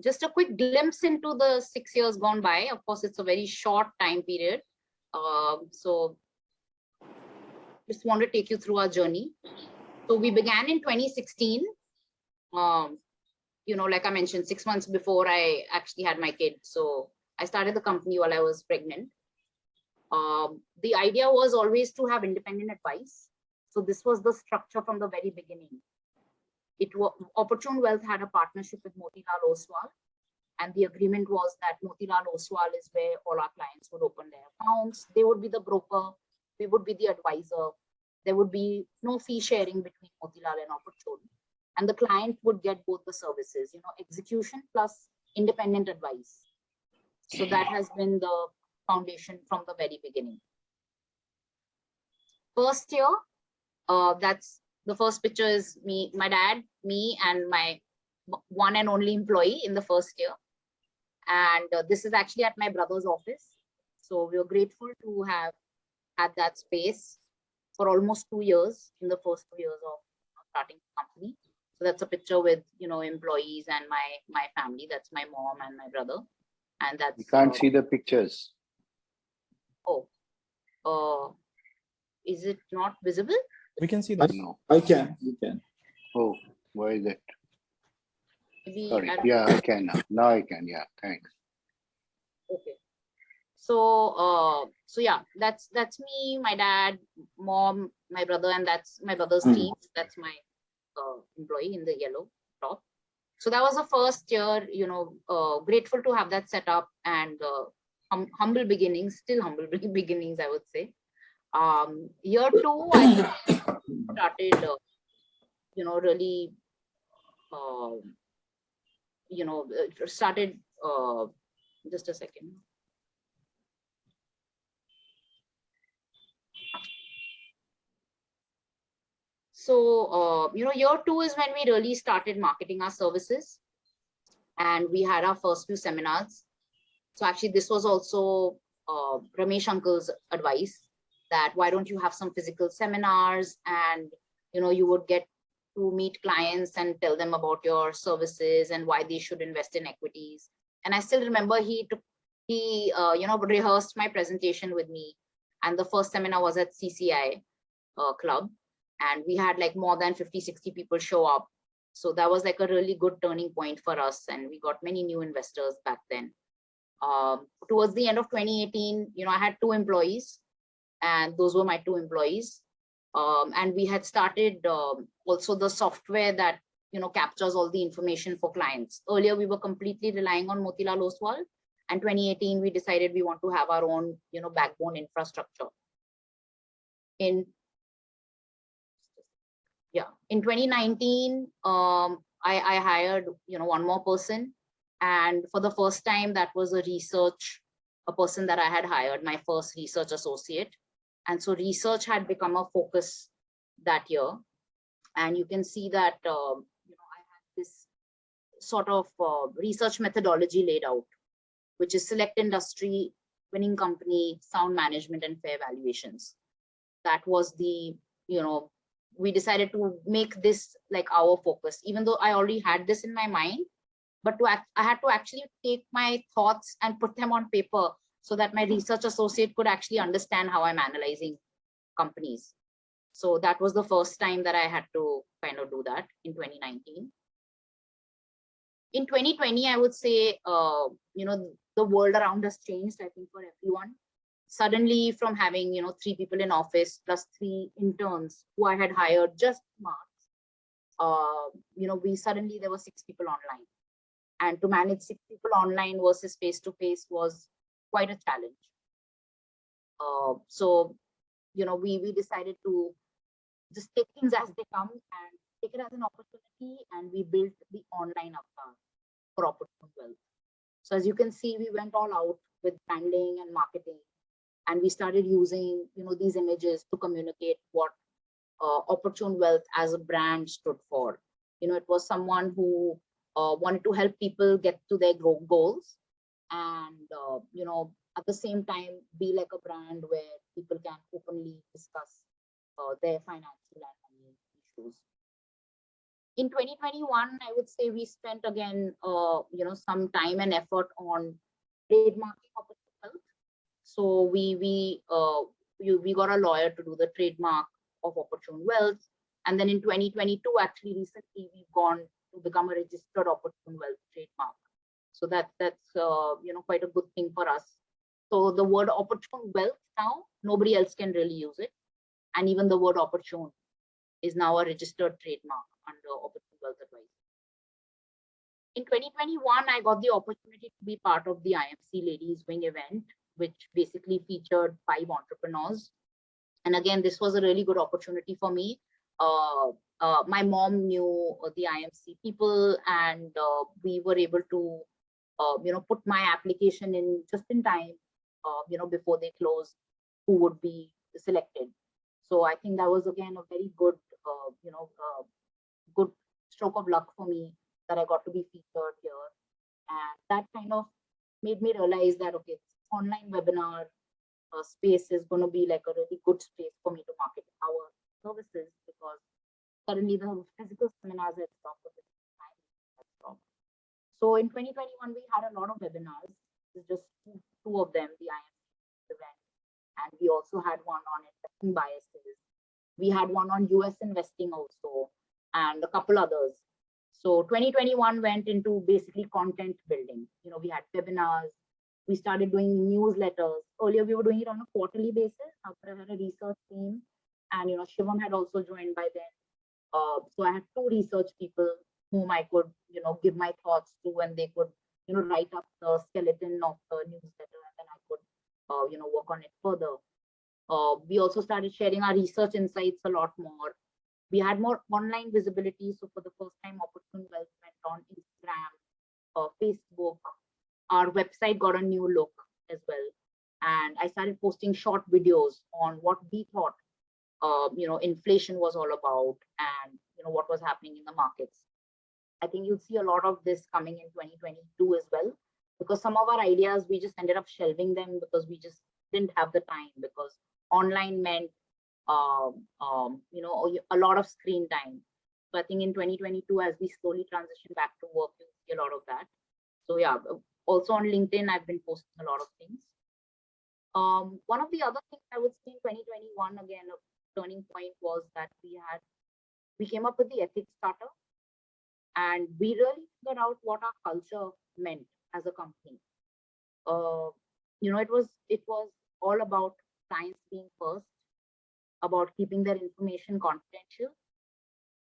just a quick glimpse into the 6 years gone by. Of course, it's a very short time period. So just want to take you through our journey. So we began in 2016. Like I mentioned, 6 months before I actually had my kid. So I started the company while I was pregnant. The idea was always to have independent advice. So this was the structure from the very beginning. Opportune Wealth had a partnership with Motilal Oswal, and the agreement was that Motilal Oswal is where all our clients would open their accounts. They would be the broker, we would be the advisor. There would be no fee sharing between Motilal and Opportune, and the client would get both the services, execution plus independent advice. So that has been the foundation from the very beginning. First year, that's the first picture is me, my dad, me, and my one and only employee in the first year. And this is actually at my brother's office. So we were grateful to have had that space for almost 2 years in the first 2 years of starting the company. So that's a picture with, employees and my family. That's my mom and my brother. And that's— You can't see the pictures. Oh, is it not visible? We can see that. No. I can. You can. Oh, why is it? Maybe, Sorry. Yeah, I can now. Now I can. Yeah, thanks. Okay. So, yeah, that's me, my dad, mom, my brother, and that's my brother's team. That's my employee in the yellow top. So that was the first year, grateful to have that set up, and humble beginnings, still humble beginnings, I would say. Year 2, I started, really, started, just a second. So, year 2 is when we really started marketing our services, and we had our first few seminars. So actually, this was also Ramesh Uncle's advice that why don't you have some physical seminars, and you would get to meet clients and tell them about your services and why they should invest in equities. And I still remember he rehearsed my presentation with me, and the first seminar was at CCI club, and we had like more than 50-60 people show up. So that was like a really good turning point for us, and we got many new investors back then. Towards the end of 2018, I had 2 employees, and those were my 2 employees. And we had started also the software that captures all the information for clients. Earlier, we were completely relying on Motilal Oswal, and 2018 we decided we want to have our own backbone infrastructure. In 2019, I hired one more person, and for the first time that was a person that I had hired, my first research associate. And so research had become a focus that year. And you can see that I had this sort of research methodology laid out, which is select industry, winning company, sound management, and fair valuations. That was the, we decided to make this like our focus, even though I already had this in my mind, but I had to actually take my thoughts and put them on paper so that my research associate could actually understand how I'm analyzing companies. So that was the first time that I had to kind of do that in 2019. In 2020, I would say, the world around us changed, I think, for everyone. Suddenly, from having, 3 people in office plus 3 interns who I had hired just March, there were 6 people online. And to manage 6 people online versus face-to-face was quite a challenge. So, we decided to just take things as they come and take it as an opportunity, and we built the online avatar for Opportune Wealth. So as you can see, we went all out with branding and marketing, and we started using, these images to communicate what Opportune Wealth as a brand stood for. It was someone who wanted to help people get to their goals, and at the same time be like a brand where people can openly discuss their financial and money issues. In 2021, I would say we spent again, some time and effort on trademarking Opportune Wealth. So we got a lawyer to do the trademark of Opportune Wealth. And then in 2022, actually recently, we've gone to become a registered Opportune Wealth trademark. So that's quite a good thing for us. So the word Opportune Wealth now, nobody else can really use it. And even the word Opportune is now a registered trademark under Opportune Wealth Advice. In 2021, I got the opportunity to be part of the IMC Ladies Wing event, which basically featured 5 entrepreneurs. And again, this was a really good opportunity for me. My mom knew the IMC people, and we were able to, put my application in just in time, before they closed, who would be selected. So I think that was again a very good, good stroke of luck for me that I got to be featured here. And that kind of made me realize that, okay, online webinar space is going to be like a really good space for me to market our services, because currently the physical seminars have stopped. So in 2021, we had a lot of webinars. It's just two of them, the IMC event. And we also had one on investing biases. We had one on US investing also, and a couple others. So 2021 went into basically content building. We had webinars. We started doing newsletters. Earlier, we were doing it on a quarterly basis. After I had a research team, and Shivam had also joined by then. So I had 2 research people whom I could, give my thoughts to, and they could, write up the skeleton of the newsletter, and then I could, work on it further. We also started sharing our research insights a lot more. We had more online visibility. So for the first time, Opportune Wealth went on Instagram, Facebook. Our website got a new look as well. And I started posting short videos on what we thought, inflation was all about, and, what was happening in the markets. I think you'll see a lot of this coming in 2022 as well, because some of our ideas, we just ended up shelving them because we just didn't have the time, because online meant, a lot of screen time. So I think in 2022, as we slowly transition back to work, you'll see a lot of that. So yeah, also on LinkedIn, I've been posting a lot of things. One of the other things I would say in 2021, again, a turning point was that we came up with the ethics starter, and we really figured out what our culture meant as a company. It was all about clients being first, about keeping their information confidential,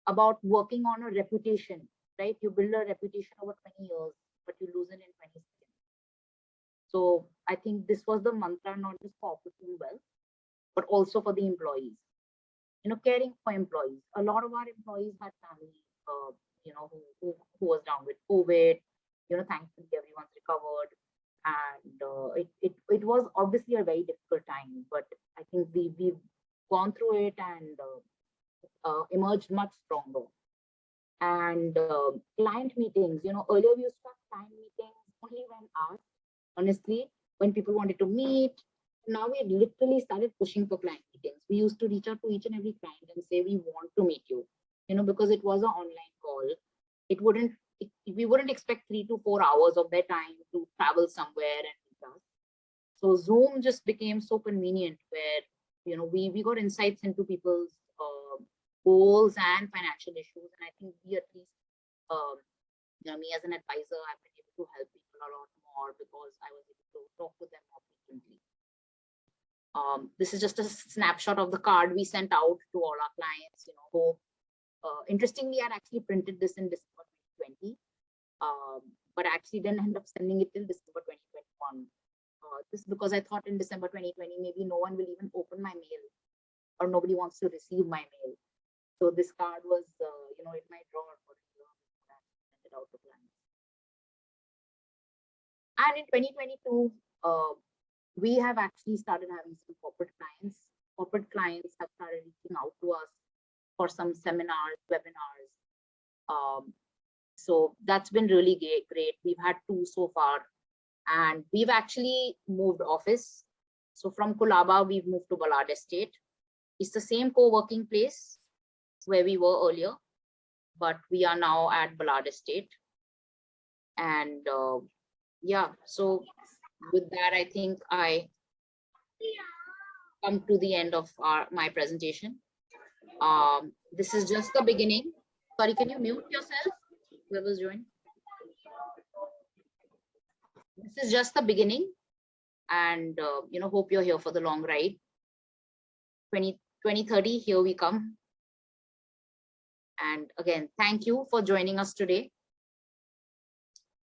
about working on a reputation, right? You build a reputation over 20 years, but you lose it in 20 seconds. So I think this was the mantra, not just for Opportune Wealth, but also for the employees. Caring for employees. A lot of our employees had family, who was down with COVID. Thankfully everyone's recovered, and it was obviously a very difficult time, but I think we've gone through it and emerged much stronger. And client meetings, earlier we used to have client meetings only when asked, honestly, when people wanted to meet. Now we literally started pushing for client meetings. We used to reach out to each and every client and say, we want to meet you, because it was an online call. We wouldn't expect 3 to 4 hours of their time to travel somewhere and meet us. So Zoom just became so convenient, where, we got insights into people's goals and financial issues. And I think we, at least, me as an advisor, I've been able to help people a lot more because I was able to talk with them more frequently. This is just a snapshot of the card we sent out to all our clients. Interestingly, I actually printed this in December 2020, but I actually didn't end up sending it till December 2021. This is because I thought in December 2020, maybe no one will even open my mail, or nobody wants to receive my mail. So this card was, in my drawer for a year before I sent it out to clients. And in 2022, we have actually started having some corporate clients. Corporate clients have started reaching out to us for some seminars, webinars. So that's been really great. We've had 2 so far, and we've actually moved office. So from Colaba, we've moved to Ballard Estate. It's the same co-working place where we were earlier, but we are now at Ballard Estate. And yeah, so with that, I think I come to the end of my presentation. This is just the beginning. Sorry, can you mute yourself? Whoever's joined. This is just the beginning, and hope you're here for the long ride. 2030, here we come. And again, thank you for joining us today.